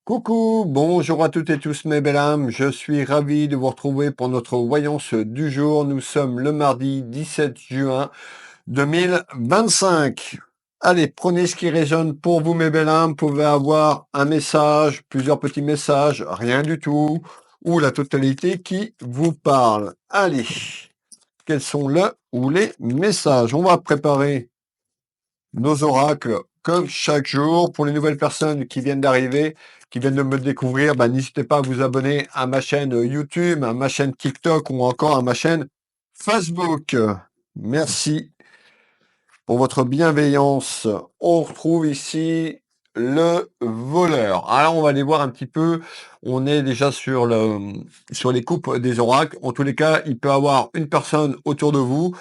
Coucou, bonjour à toutes et tous mes belles âmes, je suis ravi de vous retrouver pour notre voyance du jour. Nous sommes le mardi 17 juin 2025. Allez, prenez ce qui résonne pour vous mes belles âmes. Vous pouvez avoir un message, plusieurs petits messages, rien du tout, ou la totalité qui vous parle. Allez, quels sont le ou les messages? On va préparer nos oracles comme chaque jour. Pour les nouvelles personnes qui viennent d'arriver, qui viennent de me découvrir, n'hésitez pas à vous abonner à ma chaîne YouTube, à ma chaîne TikTok ou encore à ma chaîne Facebook. Merci pour votre bienveillance. On retrouve ici le voleur. Alors on va aller voir un petit peu. On est déjà sur les coupes des oracles. En tous les cas, il peut y avoir une personne autour de vous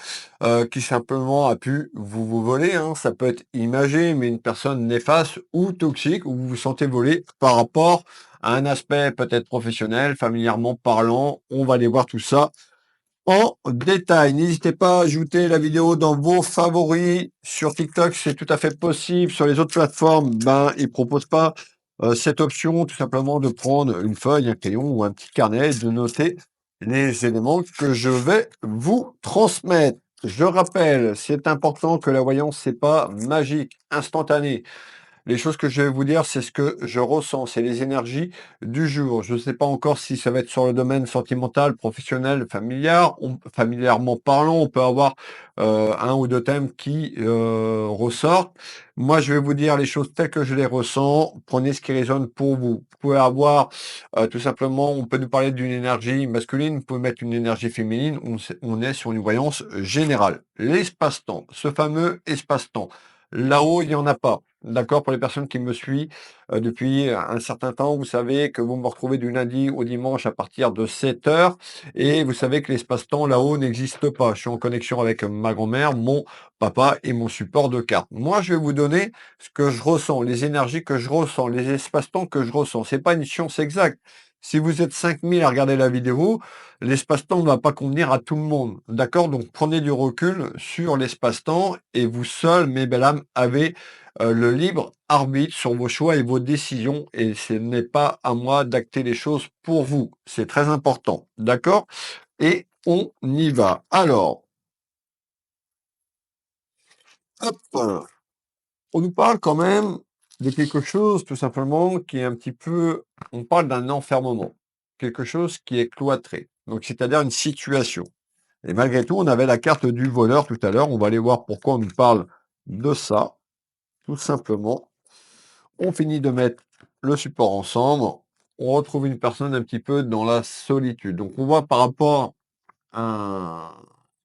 qui simplement a pu vous voler. Hein. Ça peut être imagé, mais une personne néfaste ou toxique, où vous vous sentez volé par rapport à un aspect peut-être professionnel, familièrement parlant. On va aller voir tout ça en détail. N'hésitez pas à ajouter la vidéo dans vos favoris. Sur TikTok, c'est tout à fait possible. Sur les autres plateformes, ils ne proposent pas cette option, tout simplement de prendre une feuille, un crayon ou un petit carnet et de noter les éléments que je vais vous transmettre. Je rappelle, c'est important que la voyance, c'est pas magique, instantané. Les choses que je vais vous dire, c'est ce que je ressens, c'est les énergies du jour. Je ne sais pas encore si ça va être sur le domaine sentimental, professionnel, familial. Familièrement parlant, on peut avoir un ou deux thèmes qui ressortent. Moi, je vais vous dire les choses telles que je les ressens. Prenez ce qui résonne pour vous. Vous pouvez avoir tout simplement, on peut nous parler d'une énergie masculine, vous pouvez mettre une énergie féminine. On est sur une voyance générale. L'espace-temps, ce fameux espace-temps. Là-haut, il n'y en a pas. D'accord, pour les personnes qui me suivent depuis un certain temps, vous savez que vous me retrouvez du lundi au dimanche à partir de 7 heures et vous savez que l'espace-temps là-haut n'existe pas. Je suis en connexion avec ma grand-mère, mon papa et mon support de carte. Moi, je vais vous donner ce que je ressens, les énergies que je ressens, les espaces-temps que je ressens. C'est pas une science exacte. Si vous êtes 5000 à regarder la vidéo, l'espace-temps ne va pas convenir à tout le monde. D'accord? Donc prenez du recul sur l'espace-temps et vous seul, mes belles âmes, avez le libre arbitre sur vos choix et vos décisions et ce n'est pas à moi d'acter les choses pour vous. C'est très important. D'accord? Et on y va. Alors, hop, on nous parle quand même de quelque chose tout simplement qui est un petit peu, on parle d'un enfermement, quelque chose qui est cloîtré. Donc, c'est-à-dire une situation. Et malgré tout, on avait la carte du voleur tout à l'heure. On va aller voir pourquoi on nous parle de ça. Tout simplement, on finit de mettre le support ensemble. On retrouve une personne un petit peu dans la solitude. Donc, on voit par rapport à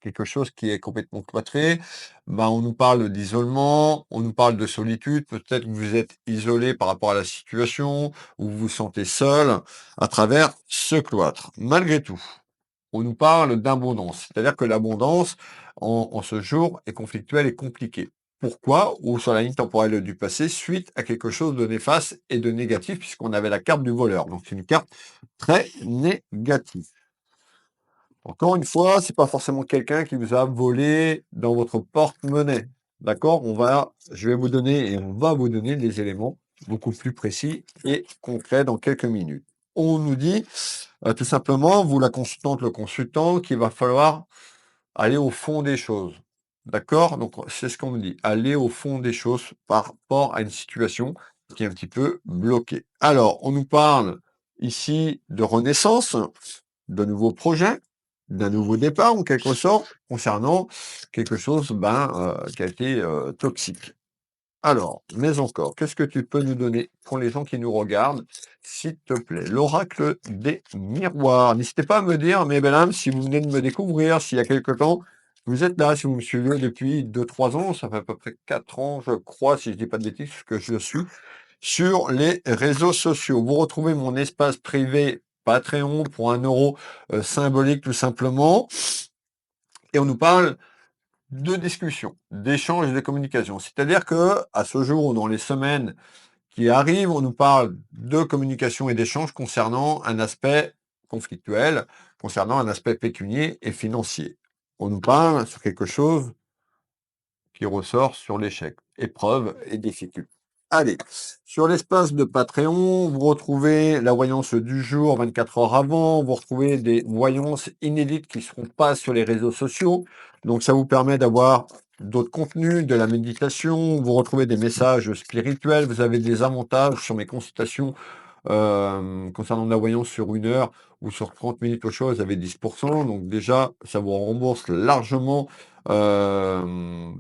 quelque chose qui est complètement cloîtré, on nous parle d'isolement, on nous parle de solitude. Peut-être que vous êtes isolé par rapport à la situation, ou vous vous sentez seul à travers ce cloître. Malgré tout, on nous parle d'abondance. C'est-à-dire que l'abondance, en ce jour, est conflictuelle et compliquée. Pourquoi? Ou sur la ligne temporelle du passé, suite à quelque chose de néfaste et de négatif, puisqu'on avait la carte du voleur. Donc, c'est une carte très négative. Encore une fois, c'est pas forcément quelqu'un qui vous a volé dans votre porte-monnaie. D'accord? Je vais vous donner et on va vous donner des éléments beaucoup plus précis et concrets dans quelques minutes. On nous dit tout simplement, vous la consultante, le consultant, qu'il va falloir aller au fond des choses. D'accord? Donc, c'est ce qu'on me dit. Aller au fond des choses par rapport à une situation qui est un petit peu bloquée. Alors, on nous parle ici de renaissance, de nouveaux projets, d'un nouveau départ en quelque sorte, concernant quelque chose qui a été toxique. Alors, mais encore, qu'est-ce que tu peux nous donner pour les gens qui nous regardent, s'il te plaît? L'oracle des miroirs. N'hésitez pas à me dire, mes belles âmes, si vous venez de me découvrir, s'il y a quelque temps, vous êtes là, si vous me suivez depuis 2-3 ans, ça fait à peu près 4 ans, je crois, si je dis pas de bêtises, que je suis sur les réseaux sociaux. Vous retrouvez mon espace privé Patreon pour 1 € symbolique tout simplement. Et on nous parle de discussion, d'échange et de communication. C'est-à-dire que à ce jour ou dans les semaines qui arrivent, on nous parle de communication et d'échange concernant un aspect conflictuel, concernant un aspect pécunier et financier. On nous parle sur quelque chose qui ressort sur l'échec, épreuve et difficulté. Allez, sur l'espace de Patreon, vous retrouvez la voyance du jour 24 heures avant, vous retrouvez des voyances inédites qui ne seront pas sur les réseaux sociaux. Donc ça vous permet d'avoir d'autres contenus, de la méditation, vous retrouvez des messages spirituels, vous avez des avantages sur mes consultations concernant la voyance sur 1 heure ou sur 30 minutes au choix, vous avez 10%. Donc déjà, ça vous rembourse largement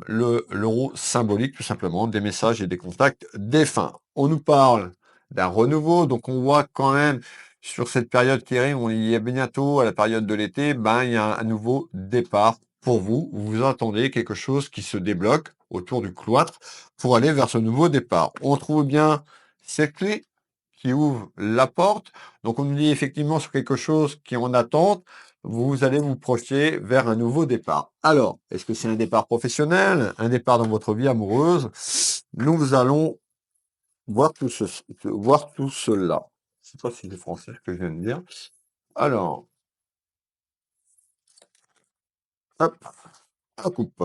l'euro symbolique, tout simplement, des messages et des contacts défunts. On nous parle d'un renouveau, donc on voit quand même sur cette période qui arrive, on y est bientôt à la période de l'été, ben il y a un nouveau départ pour vous. Vous attendez quelque chose qui se débloque autour du cloître pour aller vers ce nouveau départ. On trouve bien cette clé qui ouvre la porte. Donc on nous dit effectivement sur quelque chose qui est en attente, vous allez vous projeter vers un nouveau départ. Alors, est-ce que c'est un départ professionnel, un départ dans votre vie amoureuse? Nous allons voir tout cela. Je sais pas si c'est français ce que je viens de dire. Alors, hop, à coupe.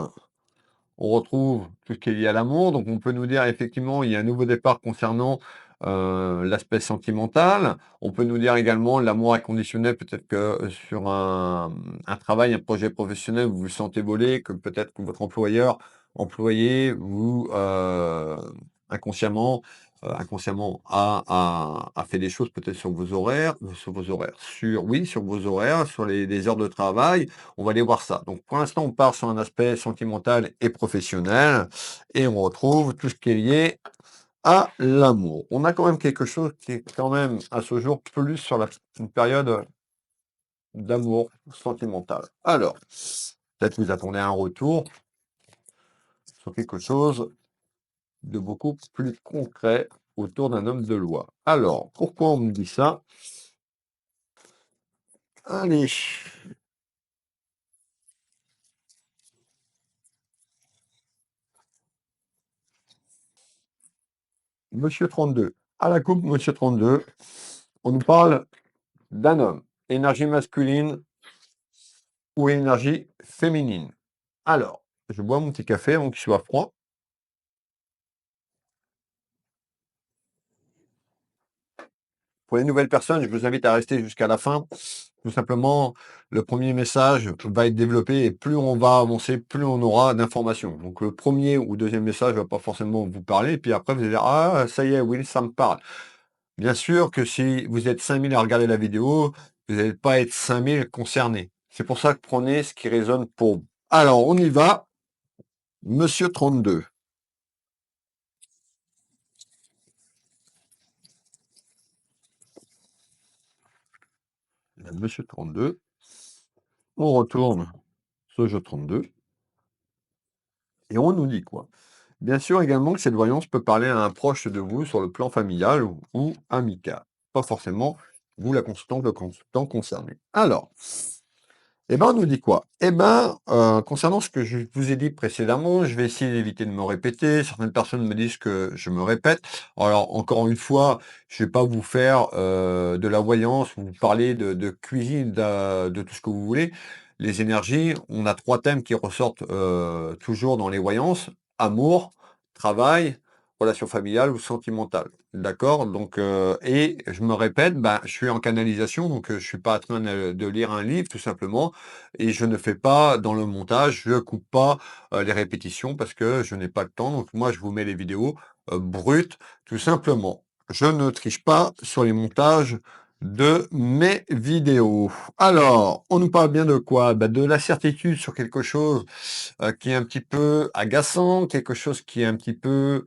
On retrouve tout ce qui est lié à l'amour. Donc, on peut nous dire effectivement, il y a un nouveau départ concernant l'aspect sentimental. On peut nous dire également l'amour inconditionnel. Peut-être que sur un travail, un projet professionnel, vous vous sentez volé, que peut-être que votre employé, vous inconsciemment, inconsciemment a fait des choses peut-être sur vos horaires, sur les heures de travail. On va aller voir ça. Donc, pour l'instant, on part sur un aspect sentimental et professionnel et on retrouve tout ce qui est lié à l'amour. On a quand même quelque chose qui est quand même, à ce jour, plus sur une période d'amour sentimental. Alors, peut-être vous attendez un retour sur quelque chose de beaucoup plus concret autour d'un homme de loi. Alors, pourquoi on me dit ça? Allez, Monsieur 32. À la coupe, Monsieur 32, on nous parle d'un homme, énergie masculine ou énergie féminine. Alors, je bois mon petit café avant qu'il soit froid. Pour les nouvelles personnes, je vous invite à rester jusqu'à la fin. Tout simplement, le premier message va être développé et plus on va avancer, plus on aura d'informations. Donc le premier ou deuxième message ne va pas forcément vous parler, et puis après vous allez dire ah ça y est, oui, ça me parle. Bien sûr que si vous êtes 5000 à regarder la vidéo, vous n'allez pas être 5000 concernés. C'est pour ça que prenez ce qui résonne pour vous. Alors, on y va. Monsieur 32. Monsieur 32. On retourne ce jeu 32. Et on nous dit quoi? Bien sûr également que cette voyance peut parler à un proche de vous sur le plan familial ou amical. Pas forcément vous, la consultante, le consultant concerné. Alors, eh ben, on nous dit quoi? Eh ben, concernant ce que je vous ai dit précédemment, je vais essayer d'éviter de me répéter. Certaines personnes me disent que je me répète. Alors, encore une fois, je vais pas vous faire de la voyance, vous parler de cuisine, de tout ce que vous voulez. Les énergies, on a 3 thèmes qui ressortent toujours dans les voyances: amour, travail, relation familiale ou sentimentale. D'accord? Donc, et je me répète, ben, je suis en canalisation, donc je suis pas en train de lire un livre, tout simplement, et je ne fais pas dans le montage, je coupe pas les répétitions parce que je n'ai pas le temps. Donc moi, je vous mets les vidéos brutes, tout simplement. Je ne triche pas sur les montages de mes vidéos. Alors, on nous parle bien de quoi? Ben, de la certitude sur quelque chose qui est un petit peu agaçant, quelque chose qui est un petit peu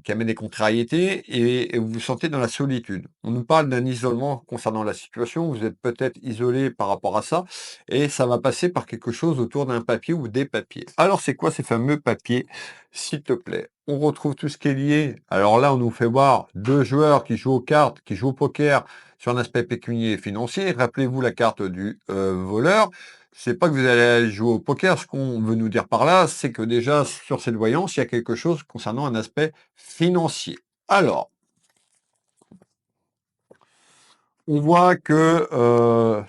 qui amène des contrariétés et vous vous sentez dans la solitude. On nous parle d'un isolement concernant la situation, vous êtes peut-être isolé par rapport à ça et ça va passer par quelque chose autour d'un papier ou des papiers. Alors c'est quoi ces fameux papiers, s'il te plaît? On retrouve tout ce qui est lié. Alors là, on nous fait voir 2 joueurs qui jouent aux cartes, qui jouent au poker sur un aspect pécunier et financier. Rappelez-vous la carte du voleur. C'est pas que vous allez aller jouer au poker. Ce qu'on veut nous dire par là, c'est que déjà, sur cette voyance, il y a quelque chose concernant un aspect financier. Alors, On voit que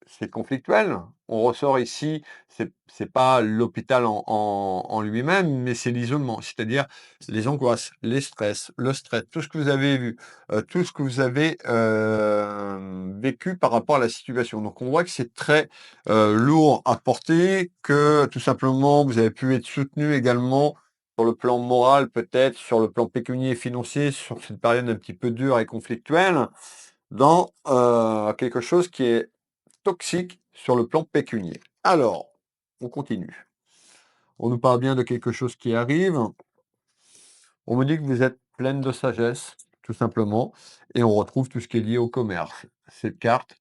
c'est conflictuel. On ressort ici, c'est pas l'hôpital en lui-même, mais c'est l'isolement, c'est-à-dire les angoisses, les stress, le stress, tout ce que vous avez vu, tout ce que vous avez vécu par rapport à la situation. Donc on voit que c'est très lourd à porter, que tout simplement vous avez pu être soutenu également sur le plan moral, peut-être sur le plan pécunier et financier, sur cette période un petit peu dure et conflictuelle dans quelque chose qui est toxique sur le plan pécunier. Alors, on continue. On nous parle bien de quelque chose qui arrive. On me dit que vous êtes pleine de sagesse, tout simplement, et on retrouve tout ce qui est lié au commerce. Cette carte,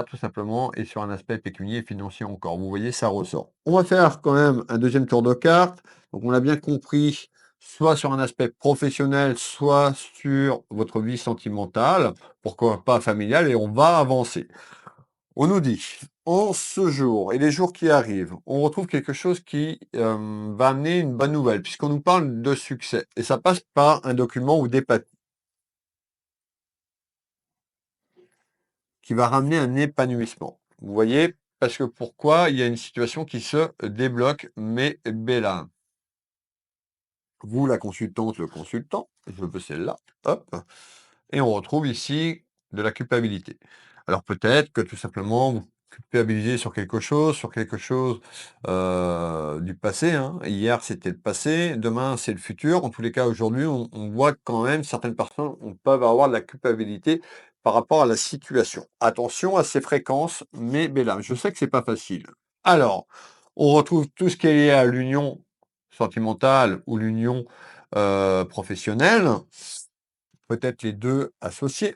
tout simplement, est sur un aspect pécunier et financier encore. Vous voyez, ça ressort. On va faire quand même un deuxième tour de carte. Donc, on l'a bien compris, soit sur un aspect professionnel, soit sur votre vie sentimentale, pourquoi pas familiale, et on va avancer. On nous dit, en ce jour et les jours qui arrivent, on retrouve quelque chose qui va amener une bonne nouvelle, puisqu'on nous parle de succès. Et ça passe par un document ou des papiers qui va ramener un épanouissement. Vous voyez? Parce que pourquoi? Il y a une situation qui se débloque, mais bella. Vous, la consultante, le consultant, je veux celle-là, hop, et on retrouve ici de la culpabilité. Alors peut-être que tout simplement vous culpabilisez sur quelque chose du passé, hein. Hier c'était le passé, demain c'est le futur. En tous les cas, aujourd'hui, on voit quand même certaines personnes peuvent avoir de la culpabilité par rapport à la situation. Attention à ces fréquences, mais bella, je sais que c'est pas facile. Alors, on retrouve tout ce qui est lié à l'union sentimentale ou l'union professionnelle, peut-être les deux associés,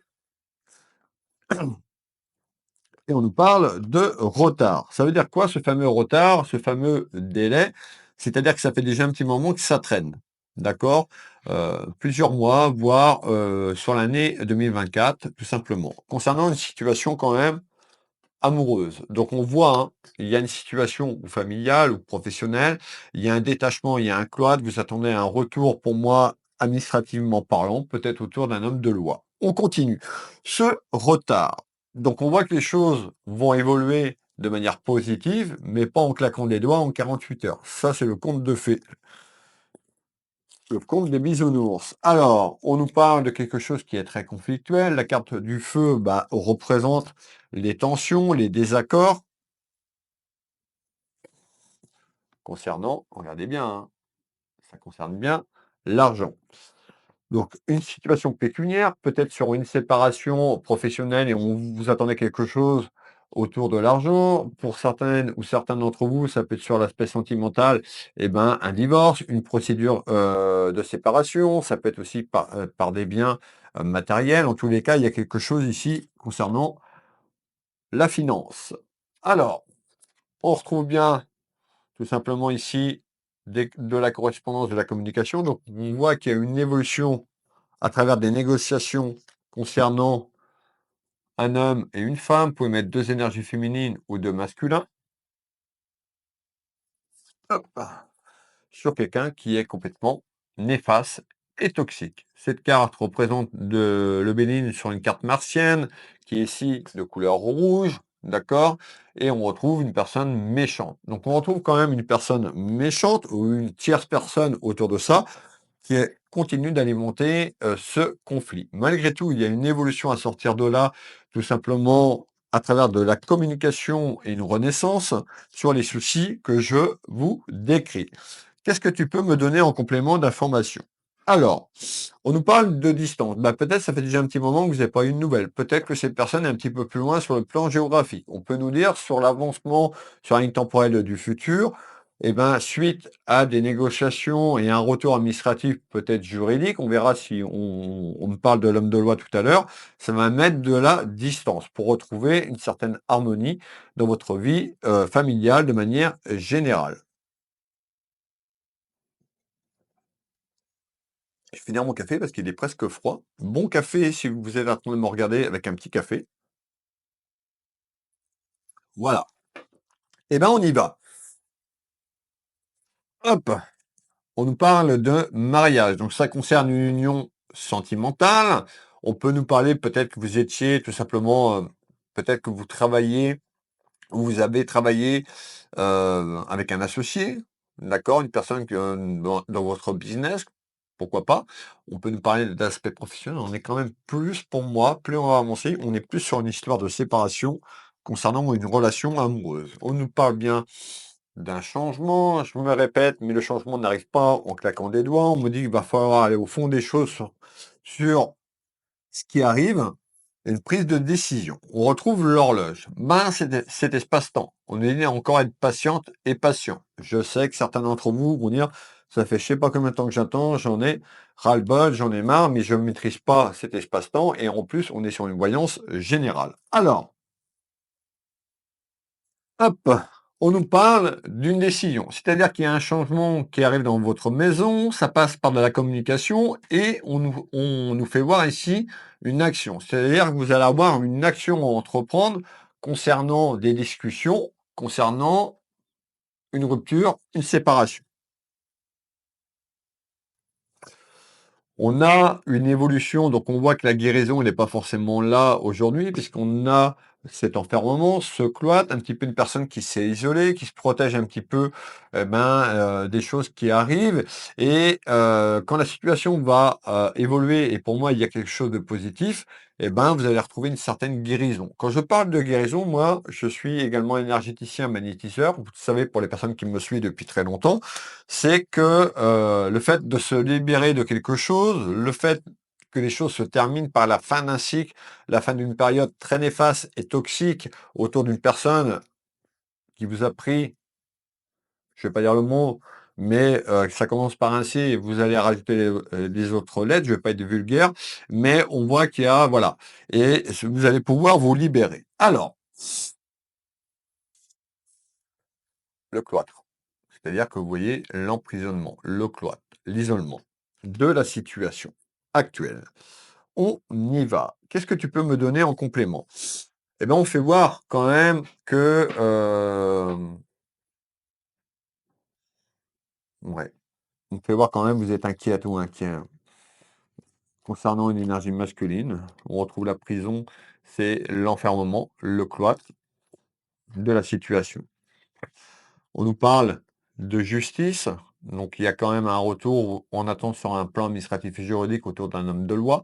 et on nous parle de retard. Ça veut dire quoi ce fameux retard, ce fameux délai? C'est-à-dire que ça fait déjà un petit moment que ça traîne, d'accord? Plusieurs mois, voire sur l'année 2024, tout simplement. Concernant une situation quand même amoureuse. Donc on voit, hein, il y a une situation ou familiale ou professionnelle, il y a un détachement, il y a un cloître, vous attendez un retour pour moi, administrativement parlant, peut-être autour d'un homme de loi. On continue. Ce retard. Donc on voit que les choses vont évoluer de manière positive, mais pas en claquant des doigts en 48 heures. Ça, c'est le conte de fées. Le conte des bisounours. Alors, on nous parle de quelque chose qui est très conflictuel. La carte du feu bah, représente les tensions, les désaccords concernant, regardez bien, hein, ça concerne bien l'argent. Donc, une situation pécuniaire, peut-être sur une séparation professionnelle et on vous attendait quelque chose autour de l'argent. Pour certaines ou certains d'entre vous, ça peut être sur l'aspect sentimental, eh ben, un divorce, une procédure de séparation, ça peut être aussi par des biens matériels. En tous les cas, il y a quelque chose ici concernant la finance. Alors, on retrouve bien tout simplement ici de la correspondance, de la communication. Donc, on voit qu'il y a une évolution à travers des négociations concernant un homme et une femme. Vous pouvez mettre deux énergies féminines ou deux masculins. Hop, sur quelqu'un qui est complètement néfaste et toxique. Cette carte représente le bénin sur une carte martienne qui est ici de couleur rouge, d'accord? Et on retrouve une personne méchante. Donc on retrouve quand même une personne méchante ou une tierce personne autour de ça continue d'alimenter ce conflit. Malgré tout, il y a une évolution à sortir de là, tout simplement à travers de la communication et une renaissance sur les soucis que je vous décris. Qu'est-ce que tu peux me donner en complément d'information? Alors, on nous parle de distance. Bah, peut-être ça fait déjà un petit moment que vous n'avez pas eu de nouvelles. Peut-être que cette personne est un petit peu plus loin sur le plan géographique. On peut nous dire sur l'avancement sur la ligne temporelle du futur, eh ben, suite à des négociations et un retour administratif, peut-être juridique, on verra si on me parle de l'homme de loi tout à l'heure, ça va mettre de la distance pour retrouver une certaine harmonie dans votre vie familiale de manière générale. Je vais finir mon café parce qu'il est presque froid. Bon café si vous êtes en train de me regarder avec un petit café. Voilà. Eh ben, on y va. Hop, on nous parle de mariage. Donc ça concerne une union sentimentale. On peut nous parler peut-être que vous étiez tout simplement, peut-être que vous travaillez ou vous avez travaillé, avec un associé, d'accord? Une personne que dans votre business, pourquoi pas? On peut nous parler d'aspect professionnel. On est quand même plus pour moi, plus on va avancer, on est plus sur une histoire de séparation concernant une relation amoureuse. On nous parle bien d'un changement, je me répète, mais le changement n'arrive pas en claquant des doigts. On me dit qu'il va falloir aller au fond des choses sur ce qui arrive, une prise de décision. On retrouve l'horloge. Ben, cet espace-temps. On est encore à être patiente et patient. Je sais que certains d'entre vous vont dire, ça fait je sais pas combien de temps que j'attends, j'en ai ras-le-bol, j'en ai marre, mais je ne maîtrise pas cet espace-temps et en plus, on est sur une voyance générale. Alors, hop, on nous parle d'une décision. C'est-à-dire qu'il y a un changement qui arrive dans votre maison, ça passe par de la communication et on nous fait voir ici une action. C'est-à-dire que vous allez avoir une action à entreprendre concernant des discussions, concernant une rupture, une séparation. On a une évolution, donc on voit que la guérison n'est pas forcément là aujourd'hui, puisqu'on a cet enfermement, ce cloître, un petit peu une personne qui s'est isolée, qui se protège un petit peu des choses qui arrivent. Et quand la situation va évoluer, et pour moi il y a quelque chose de positif, vous allez retrouver une certaine guérison. Quand je parle de guérison, moi je suis également énergéticien magnétiseur. Vous savez, pour les personnes qui me suivent depuis très longtemps, c'est que le fait de se libérer de quelque chose, le fait que les choses se terminent par la fin d'un cycle, la fin d'une période très néfaste et toxique autour d'une personne qui vous a pris, je vais pas dire le mot, mais ça commence par un C et vous allez rajouter les autres lettres, je vais pas être vulgaire, mais on voit qu'il y a, voilà, et vous allez pouvoir vous libérer. Alors, le cloître, c'est-à-dire que vous voyez l'emprisonnement, le cloître, l'isolement de la situation actuelle. On y va. Qu'est-ce que tu peux me donner en complément? Eh bien, on fait voir quand même que, ouais, on fait voir quand même que vous êtes inquiète ou inquiet concernant une énergie masculine. On retrouve la prison, c'est l'enfermement, le cloître de la situation. On nous parle de justice, donc il y a quand même un retour, on attend sur un plan administratif et juridique autour d'un homme de loi.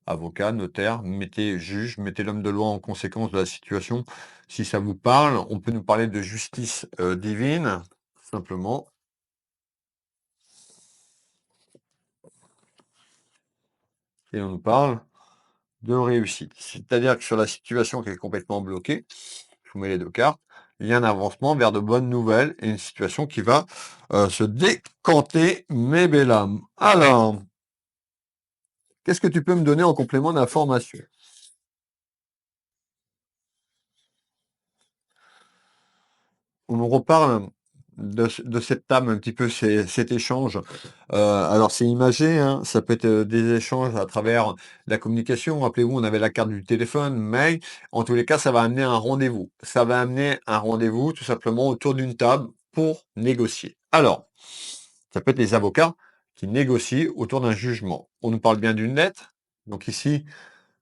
Avocat, notaire, mettez juge, mettez l'homme de loi en conséquence de la situation. Si ça vous parle, on peut nous parler de justice divine, simplement. Et on nous parle de réussite. C'est-à-dire que sur la situation qui est complètement bloquée, je vous mets les deux cartes, il y a un avancement vers de bonnes nouvelles et une situation qui va se décanter, mes belles âmes. Alors, qu'est-ce que tu peux me donner en complément d'information? On nous reparle de cette table, un petit peu cet échange. Alors c'est imagé, hein, ça peut être des échanges à travers la communication. Rappelez-vous, on avait la carte du téléphone, mail. En tous les cas, ça va amener un rendez-vous. Ça va amener un rendez-vous tout simplement autour d'une table pour négocier. Alors, ça peut être les avocats qui négocient autour d'un jugement. On nous parle bien d'une lettre. Donc ici,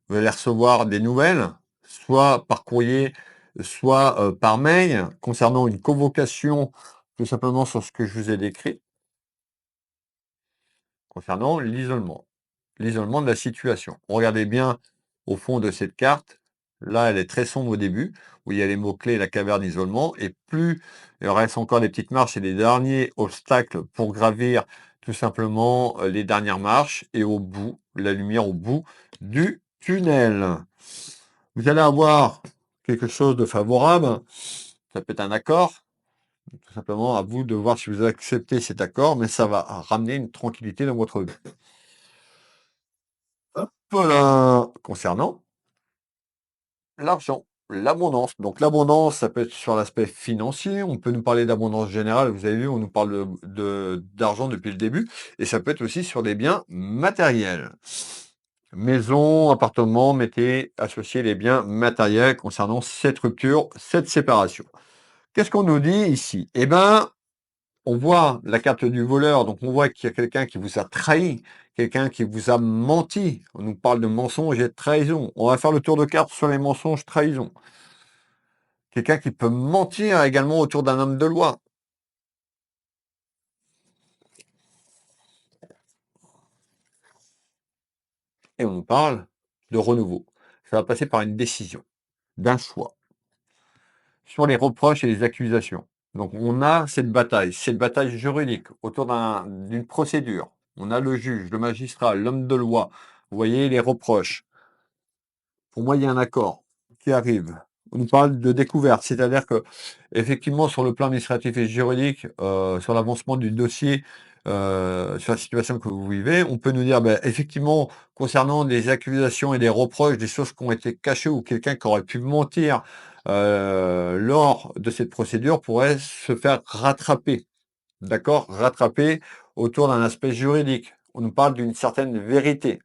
vous allez recevoir des nouvelles, soit par courrier, soit par mail, concernant une convocation, tout simplement sur ce que je vous ai décrit, concernant l'isolement. L'isolement de la situation. Regardez bien au fond de cette carte. Là, elle est très sombre au début, où il y a les mots-clés, la caverne d'isolement, et plus il reste encore des petites marches et des derniers obstacles pour gravir tout simplement les dernières marches, et au bout, la lumière au bout du tunnel. Vous allez avoir quelque chose de favorable, ça peut être un accord, tout simplement à vous de voir si vous acceptez cet accord, mais ça va ramener une tranquillité dans votre vie. Hop là! Concernant l'argent, l'abondance. Donc l'abondance, ça peut être sur l'aspect financier, on peut nous parler d'abondance générale, vous avez vu, on nous parle d'argent depuis le début, et ça peut être aussi sur des biens matériels. Maison, appartement, mettez, associez les biens matériels concernant cette rupture, cette séparation. Qu'est-ce qu'on nous dit ici? Eh ben, on voit la carte du voleur, donc on voit qu'il y a quelqu'un qui vous a trahi, quelqu'un qui vous a menti. On nous parle de mensonge et de trahison. On va faire le tour de cartes sur les mensonges, trahison. Quelqu'un qui peut mentir également autour d'un homme de loi. Et on nous parle de renouveau. Ça va passer par une décision, d'un choix, sur les reproches et les accusations. Donc on a cette bataille juridique autour d'une procédure. On a le juge, le magistrat, l'homme de loi. Vous voyez les reproches. Pour moi, il y a un accord qui arrive. On nous parle de découverte, c'est-à-dire que effectivement, sur le plan administratif et juridique, sur l'avancement du dossier, sur la situation que vous vivez, on peut nous dire, ben, effectivement, concernant des accusations et des reproches, des choses qui ont été cachées ou quelqu'un qui aurait pu mentir lors de cette procédure pourrait se faire rattraper. D'accord? Rattraper autour d'un aspect juridique. On nous parle d'une certaine vérité.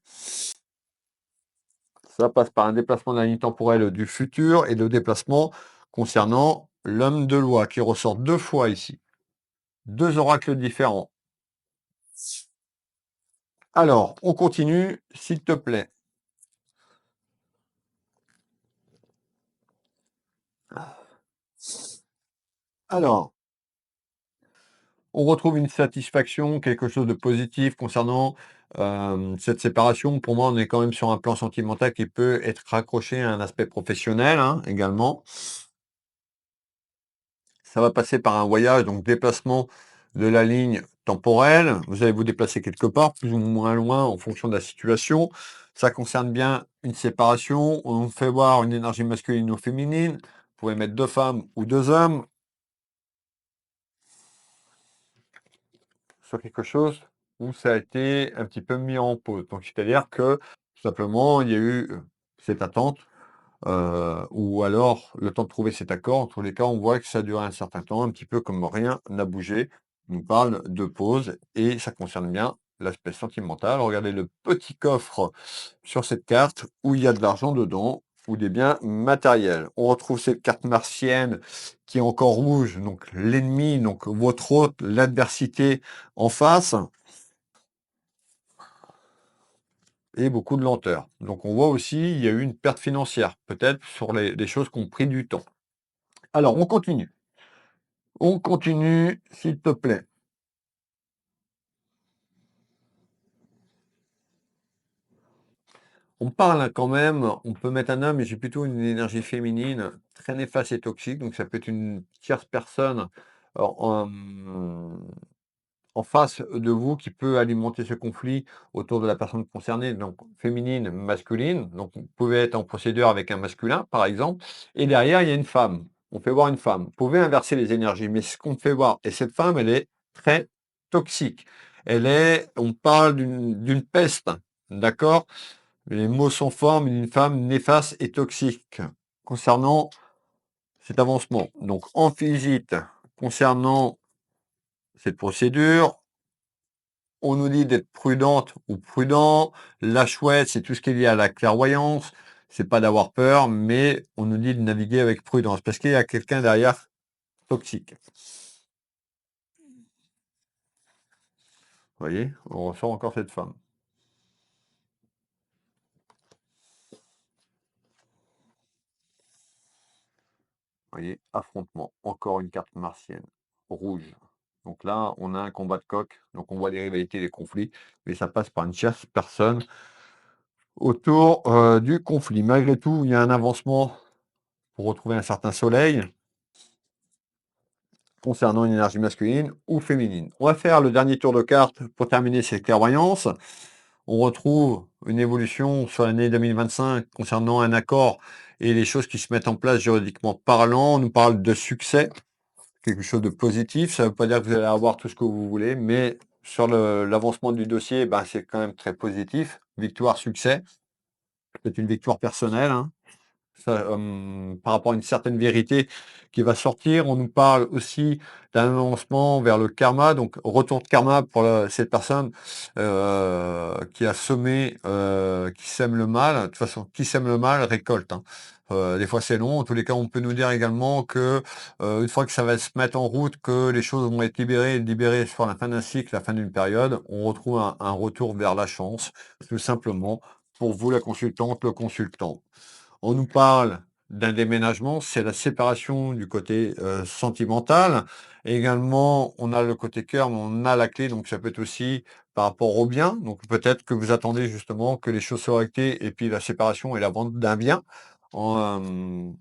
Ça passe par un déplacement de la ligne temporelle du futur et le déplacement concernant l'homme de loi qui ressort deux fois ici. Deux oracles différents. Alors, on continue, s'il te plaît. Alors, on retrouve une satisfaction, quelque chose de positif concernant cette séparation. Pour moi, on est quand même sur un plan sentimental qui peut être raccroché à un aspect professionnel également. Ça va passer par un voyage, donc déplacement de la ligne temporelle. Vous allez vous déplacer quelque part, plus ou moins loin en fonction de la situation. Ça concerne bien une séparation. On fait voir une énergie masculine ou féminine. Vous pouvez mettre deux femmes ou deux hommes sur quelque chose où ça a été un petit peu mis en pause. Donc, c'est-à-dire que tout simplement, il y a eu cette attente ou alors le temps de trouver cet accord. En tous les cas, on voit que ça a duré un certain temps, un petit peu comme rien n'a bougé. On nous parle de pause et ça concerne bien l'aspect sentimental. Regardez le petit coffre sur cette carte où il y a de l'argent dedans ou des biens matériels. On retrouve cette carte martienne qui est encore rouge, donc l'ennemi, donc votre hôte, l'adversité en face et beaucoup de lenteur. Donc on voit aussi, il y a eu une perte financière, peut-être sur les choses qui ont pris du temps. Alors, on continue. On continue, s'il te plaît. On parle quand même, on peut mettre un homme, mais j'ai plutôt une énergie féminine très néfaste et toxique. Donc, ça peut être une tierce personne en, en face de vous qui peut alimenter ce conflit autour de la personne concernée, donc féminine, masculine. Donc, vous pouvez être en procédure avec un masculin, par exemple, et derrière, il y a une femme. On fait voir une femme. Vous pouvez inverser les énergies, mais ce qu'on fait voir, et cette femme, elle est très toxique. On parle d'une peste, d'accord? Les mots sont forts, mais d'une femme néfaste et toxique concernant cet avancement. Donc, en visite, concernant cette procédure, on nous dit d'être prudente ou prudent. La chouette, c'est tout ce qui est lié à la clairvoyance. C'est pas d'avoir peur, mais on nous dit de naviguer avec prudence parce qu'il y a quelqu'un derrière toxique. Vous voyez, on ressort encore cette femme. Vous voyez, affrontement. Encore une carte martienne. Rouge. Donc là, on a un combat de coq. Donc on voit les rivalités, les conflits. Mais ça passe par une tierce personne autour du conflit. Malgré tout, il y a un avancement pour retrouver un certain soleil concernant une énergie masculine ou féminine. On va faire le dernier tour de cartes pour terminer cette clairvoyance. On retrouve une évolution sur l'année 2025 concernant un accord et les choses qui se mettent en place juridiquement parlant. On nous parle de succès, quelque chose de positif. Ça ne veut pas dire que vous allez avoir tout ce que vous voulez, mais sur l'avancement du dossier, ben, c'est quand même très positif. Victoire, succès. C'est une victoire personnelle, hein. Ça, par rapport à une certaine vérité qui va sortir. On nous parle aussi d'un avancement vers le karma, donc retour de karma pour cette personne qui a semé, qui sème le mal. De toute façon, qui sème le mal récolte, hein. Des fois c'est long. En tous les cas, on peut nous dire également que, une fois que ça va se mettre en route, que les choses vont être libérées sur la fin d'un cycle, la fin d'une période, on retrouve un retour vers la chance, tout simplement, pour vous la consultante, le consultant. On nous parle d'un déménagement, c'est la séparation du côté, sentimental. Également, on a le côté cœur, mais on a la clé, donc ça peut être aussi par rapport au bien. Donc peut-être que vous attendez justement que les choses soient actées et puis la séparation et la vente d'un bien en,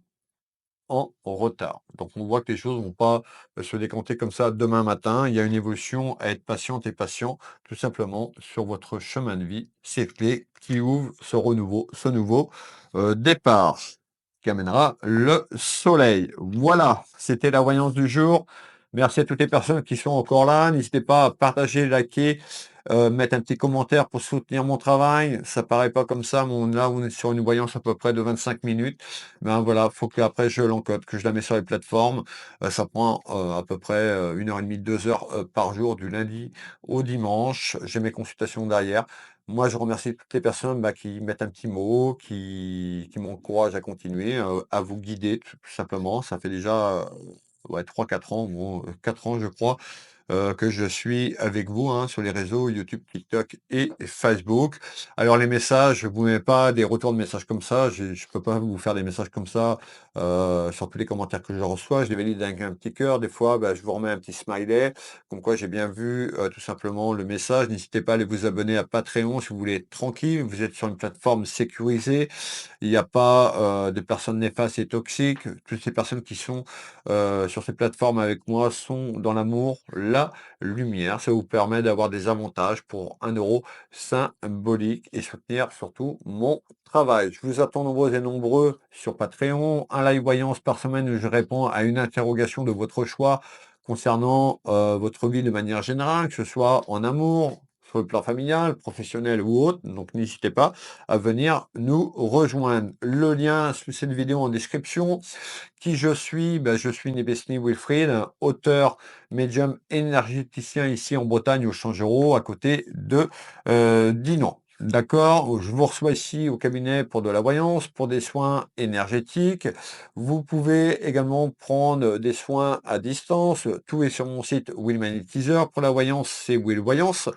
en retard. Donc on voit que les choses vont pas, se décanter comme ça demain matin. Il y a une évolution à être patiente et patient, tout simplement sur votre chemin de vie. Cette clé qui ouvre ce nouveau, départ qui amènera le soleil. Voilà, c'était la voyance du jour. Merci à toutes les personnes qui sont encore là. N'hésitez pas à partager, liker, mettre un petit commentaire pour soutenir mon travail. Ça paraît pas comme ça, mais là, on est sur une voyance à peu près de 25 minutes. Ben voilà, faut qu'après je l'encode, que je la mets sur les plateformes. Ça prend à peu près 1h30, 2 heures par jour, du lundi au dimanche. J'ai mes consultations derrière. Moi, je remercie toutes les personnes qui mettent un petit mot, qui m'encouragent à continuer, à vous guider tout simplement. Ça fait déjà ouais, 3-4 ans, bon, 4 ans je crois, que je suis avec vous, hein, sur les réseaux YouTube, TikTok et Facebook. Alors les messages, vous ne pas des retours de messages comme ça, je ne peux pas vous faire des messages comme ça, sur tous les commentaires que je reçois. Je les valide avec un petit cœur. Des fois, je vous remets un petit smiley, comme quoi j'ai bien vu, tout simplement le message. N'hésitez pas à aller vous abonner à Patreon si vous voulez être tranquille. Vous êtes sur une plateforme sécurisée. Il n'y a pas, de personnes néfastes et toxiques. Toutes ces personnes qui sont, sur ces plateformes avec moi sont dans l'amour, la lumière. Ça vous permet d'avoir des avantages pour 1 € symbolique et soutenir surtout mon travail. Je vous attends nombreux et nombreux sur Patreon. Un live voyance par semaine où je réponds à une interrogation de votre choix concernant, votre vie de manière générale, que ce soit en amour, sur le plan familial, professionnel ou autre. Donc n'hésitez pas à venir nous rejoindre. Le lien sous cette vidéo en description. Qui je suis? Je suis Nebesni Wilfried, auteur, médium énergéticien ici en Bretagne au Changereau, à côté de Dinan. D'accord? Je vous reçois ici au cabinet pour de la voyance, pour des soins énergétiques. Vous pouvez également prendre des soins à distance. Tout est sur mon site Will Magnétiseur. Pour la voyance, c'est Will Voyance.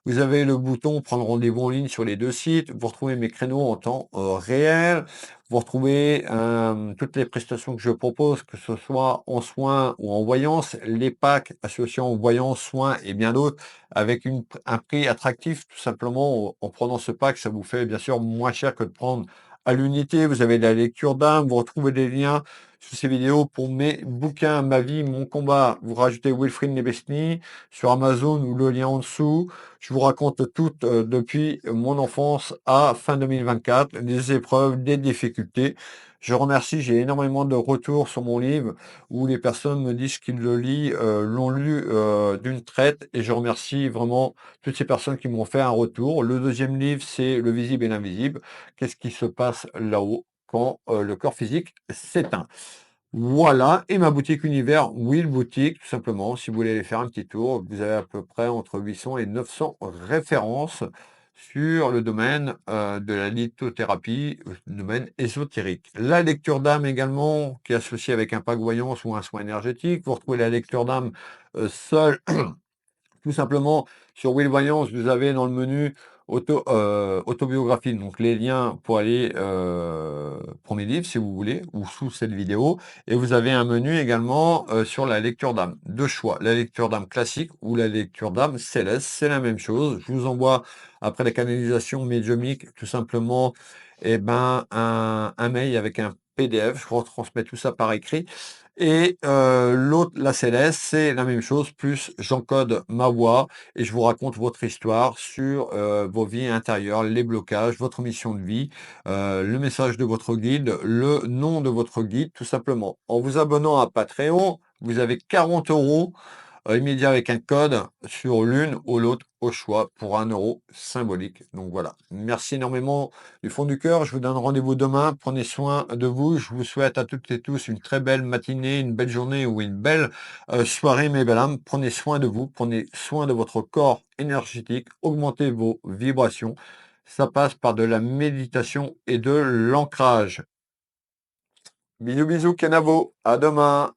Vous avez le bouton prendre rendez-vous en ligne sur les deux sites. Vous retrouvez mes créneaux en temps réel. Vous retrouvez toutes les prestations que je propose, que ce soit en soins ou en voyance, les packs associant voyance, soins et bien d'autres, avec un prix attractif, tout simplement. En prenant ce pack, ça vous fait bien sûr moins cher que de prendre à l'unité. Vous avez de la lecture d'âme, vous retrouvez des liens sous ces vidéos pour mes bouquins, ma vie, mon combat. Vous rajoutez Wilfried Nebesny sur Amazon ou le lien en dessous. Je vous raconte tout depuis mon enfance à fin 2024, des épreuves, des difficultés. Je remercie, j'ai énormément de retours sur mon livre où les personnes me disent qu'ils l'ont lu d'une traite et je remercie vraiment toutes ces personnes qui m'ont fait un retour. Le deuxième livre, c'est Le visible et l'invisible. Qu'est-ce qui se passe là-haut quand le corps physique s'éteint? Voilà, et ma boutique univers, Will Boutique, tout simplement. Si vous voulez aller faire un petit tour, vous avez à peu près entre 800 et 900 références sur le domaine de la lithothérapie, domaine ésotérique. La lecture d'âme également, qui est associée avec un pack voyance ou un soin énergétique. Vous retrouvez la lecture d'âme seule tout simplement, sur Will Voyance, vous avez dans le menu autobiographie, donc les liens pour aller pour mes livres, si vous voulez, ou sous cette vidéo. Et vous avez un menu également sur la lecture d'âme. Deux choix, la lecture d'âme classique ou la lecture d'âme céleste, c'est la même chose. Je vous envoie, après la canalisation médiumique, tout simplement, un mail avec un PDF. Je retransmets tout ça par écrit. Et l'autre, la céleste, c'est la même chose, plus j'encode ma voix et je vous raconte votre histoire sur vos vies intérieures, les blocages, votre mission de vie, le message de votre guide, le nom de votre guide, tout simplement. En vous abonnant à Patreon, vous avez 40 € immédiat avec un code sur l'une ou l'autre au choix pour 1 € symbolique. Donc voilà. Merci énormément du fond du cœur. Je vous donne rendez-vous demain. Prenez soin de vous. Je vous souhaite à toutes et tous une très belle matinée, une belle journée ou une belle soirée, mes belles âmes. Prenez soin de vous. Prenez soin de votre corps énergétique. Augmentez vos vibrations. Ça passe par de la méditation et de l'ancrage. Bisous, bisous, Kenavo. À demain.